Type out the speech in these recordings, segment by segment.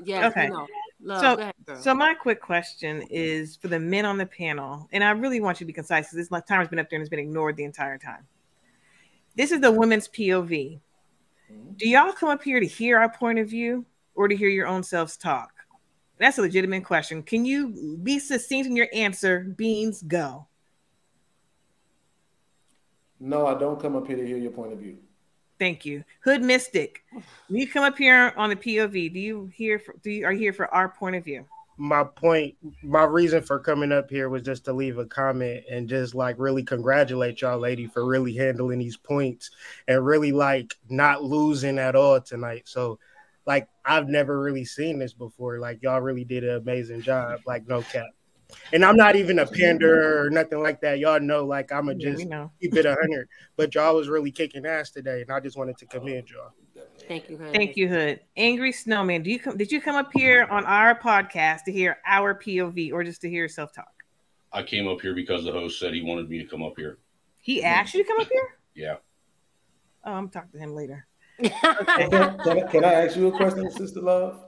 Yes, okay. Love, so, go ahead, girl. so my quick question is for the men on the panel, and I really want you to be concise because this timer's been up there and it's been ignored the entire time. This is the women's POV. Do y'all come up here to hear our point of view or to hear your own selves talk? That's a legitimate question. Can you be succinct in your answer? Beans, go. No, I don't come up here to hear your point of view. Thank you. Hood Mystic, when you come up here on the POV, are you here for our point of view? My reason for coming up here was just to leave a comment and just like really congratulate y'all lady for really handling these points and really like not losing at all tonight. So like I've never really seen this before. Like y'all really did an amazing job, like no cap. And I'm not even a pander or nothing like that. Y'all know like I'ma just keep it 100. But y'all was really kicking ass today and I just wanted to commend y'all. Thank you, Hood. Thank you, Hood. Angry Snowman, did you come up here on our podcast to hear our POV or just to hear yourself talk? I came up here because the host said he wanted me to come up here. He asked you to come up here? Yeah. Oh, I'm talking to him later. Okay. Can I ask you a question, Sister Love?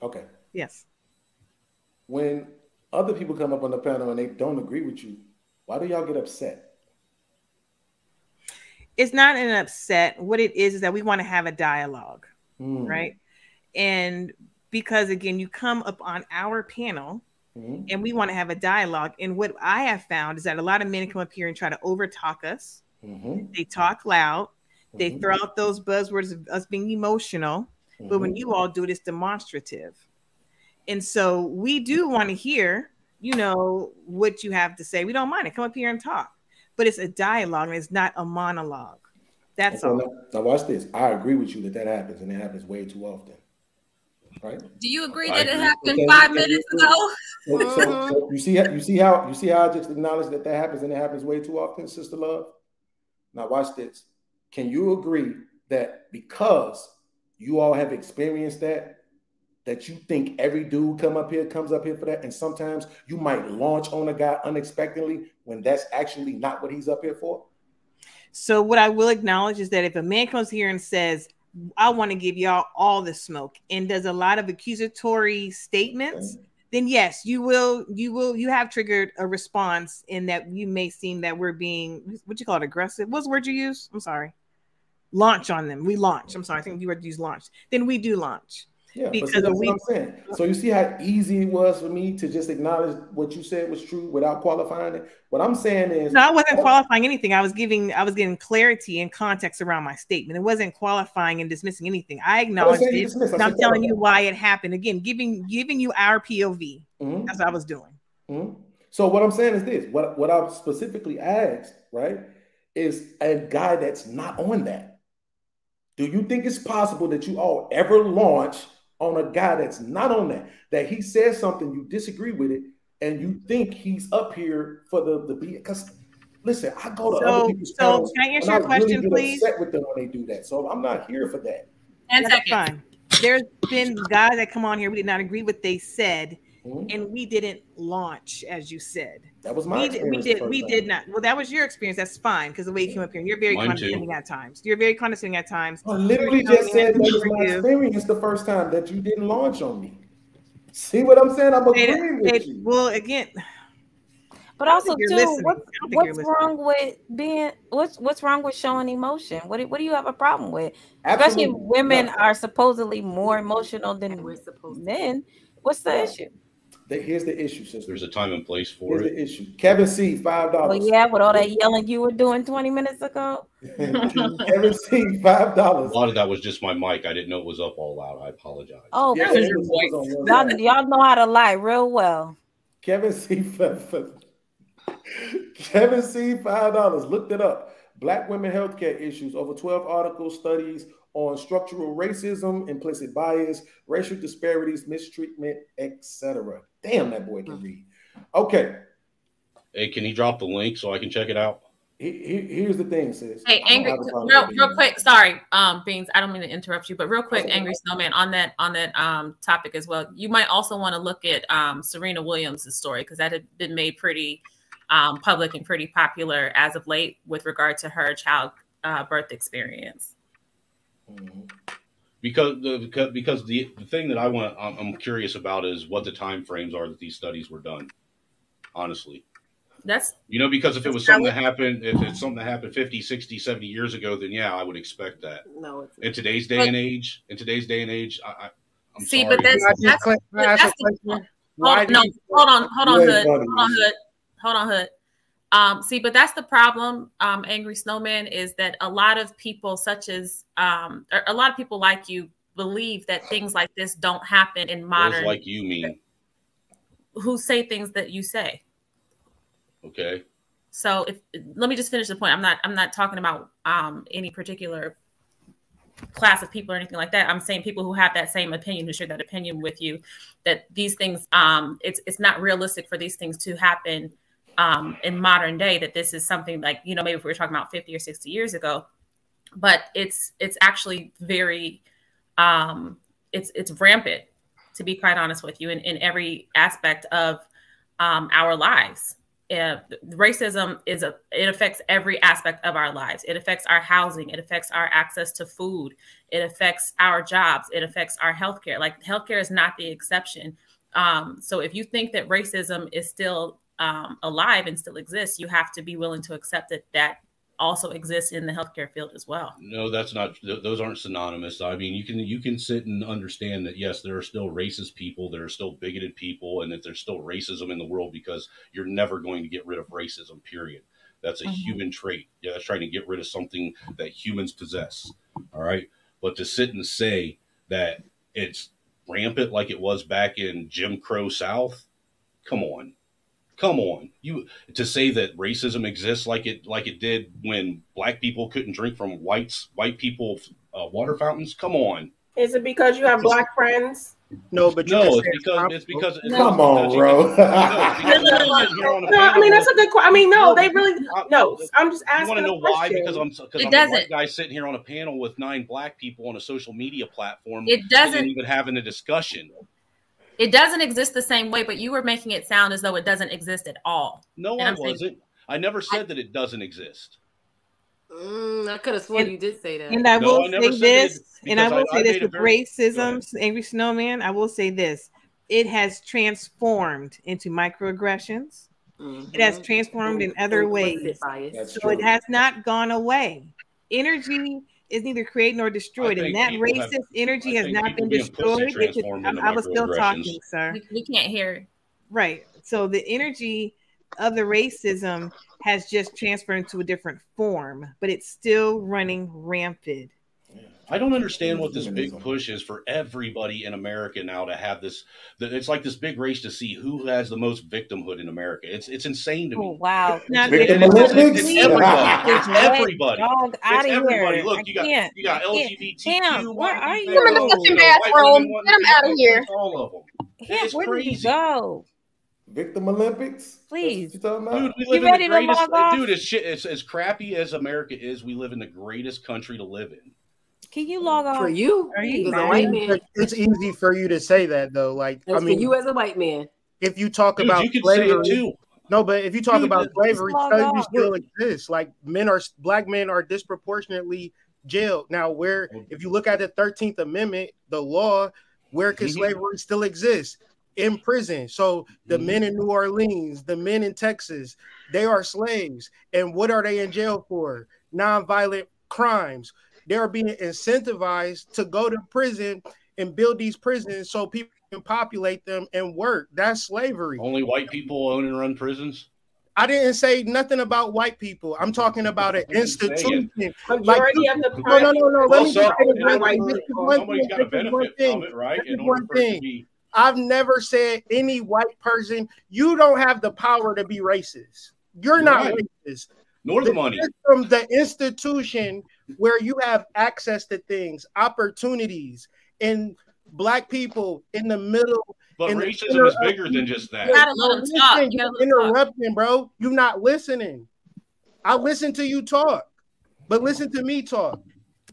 Okay. Yes. When other people come up on the panel and they don't agree with you, why do y'all get upset? It's not an upset. What it is that we want to have a dialogue, right? And because, again, you come up on our panel and we want to have a dialogue. And what I have found is that a lot of men come up here and try to overtalk us. They talk loud. They throw out those buzzwords of us being emotional. But when you all do it, it's demonstrative. And so we do want to hear, what you have to say. We don't mind it. Come up here and talk. But it's a dialogue and it's not a monologue. That's all. Now watch this. I agree with you that happens, and it happens way too often. Right? Do you agree that it happened 5 minutes ago? So you see how I just acknowledged that happens, and it happens way too often, Sister Love? Now watch this. Can you agree that because you all have experienced that you think every dude comes up here for that, and sometimes you might launch on a guy unexpectedly when that's actually not what he's up here for? So what I will acknowledge is that if a man comes here and says, I want to give y'all all the smoke, and does a lot of accusatory statements, then yes, you have triggered a response in that you may seem that we're being, what you call it, aggressive. What's the word you use? I'm sorry. Launch on them. We launch. I'm sorry. I think you were to use launch. Then we do launch. Yeah, because that's what I'm saying. So you see how easy it was for me to just acknowledge what you said was true without qualifying it. What I'm saying is, no, I wasn't qualifying anything. I was getting clarity and context around my statement. It wasn't qualifying and dismissing anything. I acknowledged it. And I'm telling you why it happened. Again, giving you our POV. That's what I was doing. So what I'm saying is this: what I specifically asked, right, is a guy that's not on that. Do you think it's possible that you all ever launch on a guy that's not on that he says something, you disagree with it, and you think he's up here for the beat? Because listen, I go to other people's panels, can I answer your question, please? Upset with them when they do that, so I'm not here for that. That's fine. There's been guys that come on here, we did not agree with what they said, and we didn't launch, as you said. That was my experience. We did not. Well, that was your experience. That's fine, because the way you came up here, and you're very condescending at times. You're very condescending at times. I literally just said that was my experience the first time that you didn't launch on me. See what I'm saying? I'm agreeing with you. Well, again, but also too, what's wrong with being? What's wrong with showing emotion? What do you have a problem with? Especially if women are supposedly more emotional than men. What's the issue? Here's the issue, sister. There's a time and place for it. Here's the issue. Kevin C, $5. Well, yeah, with all that yelling you were doing 20 minutes ago. Kevin C, $5. A lot of that was just my mic. I didn't know it was up all loud. I apologize. Oh, yeah, y'all know how to lie real well. Kevin C, $5. Looked it up. Black women healthcare issues. Over 12 articles, studies on structural racism, implicit bias, racial disparities, mistreatment, etc. Damn, that boy can read. Okay. Hey, can he drop the link so I can check it out? Here's the thing, sis. Hey, Angry, real quick. Sorry, Beans. I don't mean to interrupt you, but real quick, Angry Snowman, on that topic as well. You might also want to look at Serena Williams' story, because that had been made pretty public and pretty popular as of late with regard to her child birth experience. Because the thing that I'm curious about is what the time frames are that these studies were done. Honestly, that's because if it was something that happened, if it's something that happened 50, 60, 70 years ago, then yeah, I would expect that. No, in today's day and age, I'm see, sorry. but that's the, hold on, Hood. See, but that's the problem, Angry Snowman, is that a lot of people such as a lot of people like you believe that things like this don't happen in modern. Those like you mean who say things that you say. Okay. So let me just finish the point. I'm not talking about any particular class of people or anything like that. I'm saying people who have that same opinion, who share that opinion with you, that these things, it's not realistic for these things to happen in modern day, that this is something like, maybe if we were talking about 50 or 60 years ago, but it's actually very, it's rampant, to be quite honest with you, in every aspect of our lives. Racism it affects every aspect of our lives. It affects our housing. It affects our access to food. It affects our jobs. It affects our healthcare. Like, healthcare is not the exception. So if you think that racism is still alive and still exists, you have to be willing to accept that also exists in the healthcare field as well. No, that's not. Those aren't synonymous. I mean, you can sit and understand that yes, there are still racist people, there are still bigoted people, and that there's still racism in the world, because you're never going to get rid of racism. Period. That's a human trait. Yeah, that's trying to get rid of something that humans possess. All right, but to sit and say that it's rampant like it was back in Jim Crow South, come on. You to say that racism exists like it did when black people couldn't drink from white people water fountains? Come on. Is it because you have black friends? No, but it's because come on, bro. No, I mean that's a good question. I mean, no, they really no. I'm just asking. You want to know why? Because I'm a white guy sitting here on a panel with 9 black people on a social media platform. It doesn't even having a discussion. It doesn't exist the same way, but you were making it sound as though it doesn't exist at all. No, I wasn't. I never said that it doesn't exist. I could have sworn you did say that. And I will say this, with racism, Angry Snowman, I will say this. It has transformed into microaggressions. It has transformed in other ways. So it has not gone away. Energy is neither created nor destroyed, and that racist energy has not been destroyed. I was still talking, sir. We can't hear. Right. So the energy of the racism has just transferred into a different form, but it's still running rampant. I don't understand what this big push is for everybody in America now to have this. It's like this big race to see who has the most victimhood in America. It's insane to me. Oh, wow. It's everybody. It's everybody. It's everybody. Look, you got LGBTQ. Where are you? I'm in the fucking bathroom. Get them out of here. All of them. It's where did you go? Victim Olympics? Please. Dude, we live in the greatest. Dude, it's as crappy as America is. We live in the greatest country to live in. Can you log off? For you? Are you as a white man? It's easy for you to say that, though. Like, I mean, for you as a white man. If you talk about you can slavery, say it too. No, but if you talk about slavery, slavery still exists. Like, black men are disproportionately jailed. Now, if you look at the 13th Amendment, the law, where can slavery still exist? In prison. So the men in New Orleans, the men in Texas, they are slaves. And what are they in jail for? Nonviolent crimes. They are being incentivized to go to prison and build these prisons so people can populate them and work. That's slavery. Only white people own and run prisons? I didn't say nothing about white people. I'm talking about an institution. Majority of the no. Let me say somebody's got to benefit from it, right? In order for it to be. I've never said any white person, you don't have the power to be racist. You're not racist. Nor the money. From the institution where you have access to things, opportunities, and black people in the middle. But racism is bigger than just that. You gotta let them talk. You're interrupting, bro. You're not listening. I listen to you talk, but listen to me talk.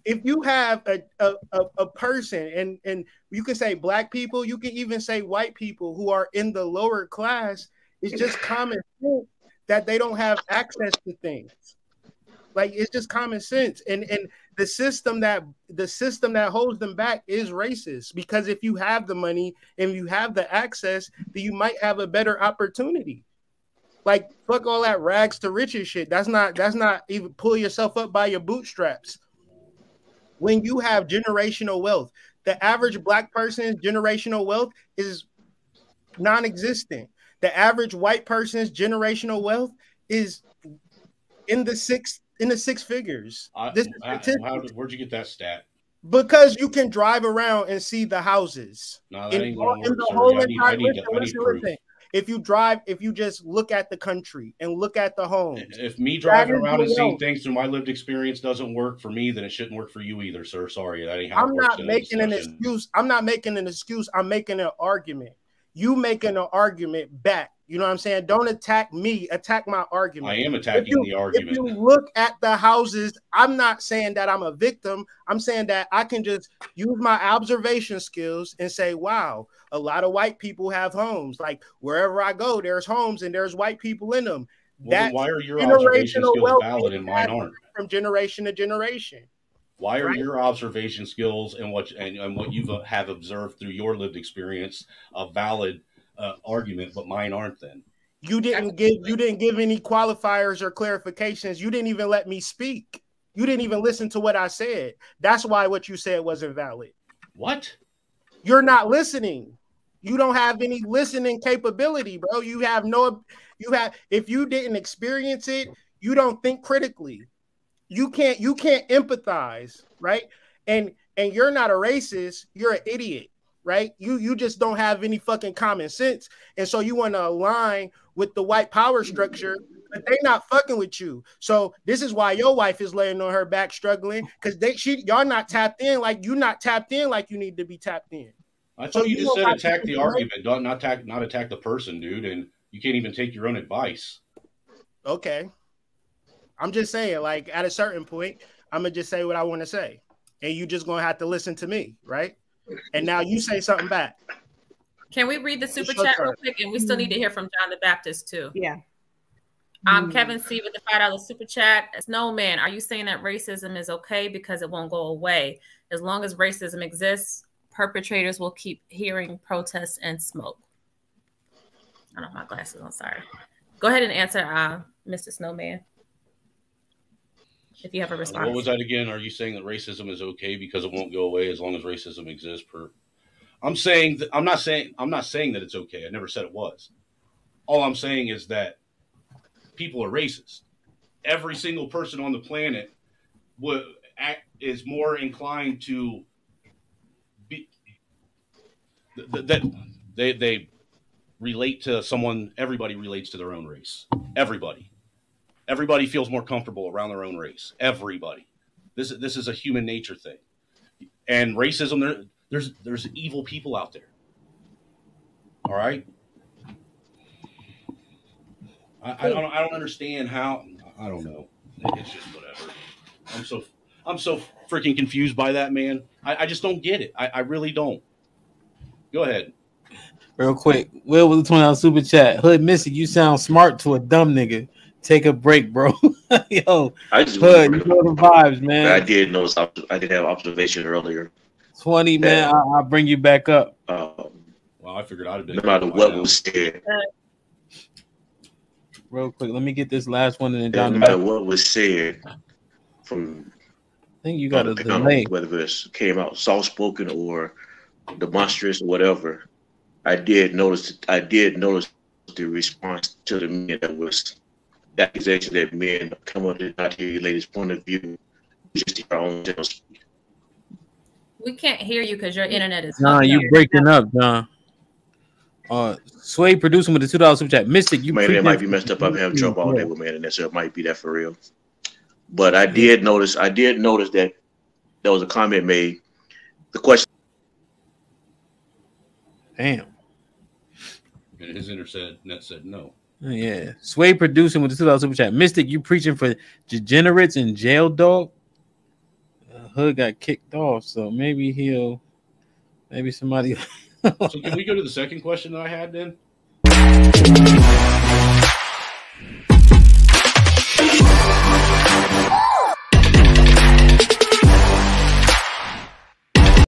If you have a person, and you can say black people, you can even say white people who are in the lower class, it's just common sense that they don't have access to things. Like, it's just common sense. And the system that holds them back is racist, because if you have the money and you have the access, then you might have a better opportunity. Like, fuck all that rags to riches shit. That's not even pull yourself up by your bootstraps. When you have generational wealth, the average black person's generational wealth is non-existent. The average white person's generational wealth is in the six figures. Where'd you get that stat? Because you can drive around and see the houses. No, that ain't gonna work, sir. Listen. If you just look at the country and look at the homes. If me driving around and seeing things through my lived experience doesn't work for me, then it shouldn't work for you either, sir. Sorry, that ain't how it works. I'm not making an excuse. I'm making an argument. You making an argument back. You know what I'm saying? Don't attack me. Attack my argument. I am attacking the argument. If you look at the houses, I'm not saying that I'm a victim. I'm saying that I can just use my observation skills and say, wow, a lot of white people have homes. Like, wherever I go, there's homes and there's white people in them. Well, why are your observation skills valid and mine aren't? From generation to generation. Why are your observation skills and what you have observed through your lived experience a valid argument, but mine aren't? Then you didn't give any qualifiers or clarifications. You didn't even let me speak. You didn't even listen to what I said. That's why what you said wasn't valid. What? You're not listening. You don't have any listening capability, bro. If you didn't experience it, you don't think critically. You can't empathize, right? And you're not a racist, you're an idiot, right? You just don't have any fucking common sense. And so you want to align with the white power structure, but they not fucking with you. So this is why your wife is laying on her back struggling, because y'all not tapped in like you need to be tapped in. I thought you just said attack the argument, not attack the person, dude, and you can't even take your own advice. Okay. I'm just saying, like, at a certain point, I'm going to just say what I want to say. And you just going to have to listen to me, right? And now you say something back. Can we read the super chat real quick? And we still need to hear from John the Baptist, too. Yeah. Kevin C. with the $5 super chat. Snowman, are you saying that racism is okay because it won't go away? As long as racism exists, perpetrators will keep hearing protests and smoke. I don't have my glasses on, sorry. Go ahead and answer, Mr. Snowman. If you have a response. What was that again? Are you saying that racism is okay because it won't go away as long as racism exists? I'm not saying that it's okay. I never said it was. All I'm saying is that people are racist. Every single person on the planet is more inclined to be that they relate to someone. Everybody relates to their own race. Everybody feels more comfortable around their own race. Everybody. This is a human nature thing. And racism, there's evil people out there. All right? I don't understand how. I don't know. It's just whatever. I'm so freaking confused by that, man. I just don't get it. I really don't. Go ahead. Real quick. Will with the $20 super chat. Hood Missy, you sound smart to a dumb nigga. Take a break, bro. Yo, Hood, you know the vibes, man. I did notice. I did have observation earlier. 20, man. I'll bring you back up. Well, I figured I'd have been. No matter what was said. Real quick, let me get this last one and then down. No matter what was said from, I think you got a delay. Whether it came out soft spoken or demonstrous or whatever, I did notice the response to the men that was. The accusation that men come up to not hear your latest point of view, just hear our own speak. We can't hear you because your internet is. Nah, you breaking up, John. Sway producing with the $2 super chat. Mystic, you man, that might be messed up. I'm having trouble all day with my internet, so it might be that for real. But I did notice that there was a comment made. The question. Damn. And his internet said no. Yeah, Sway producing with the $2 super chat. Mystic, you preaching for degenerates in jail, dog? Hood got kicked off, so maybe somebody. So can we go to the second question that I had then?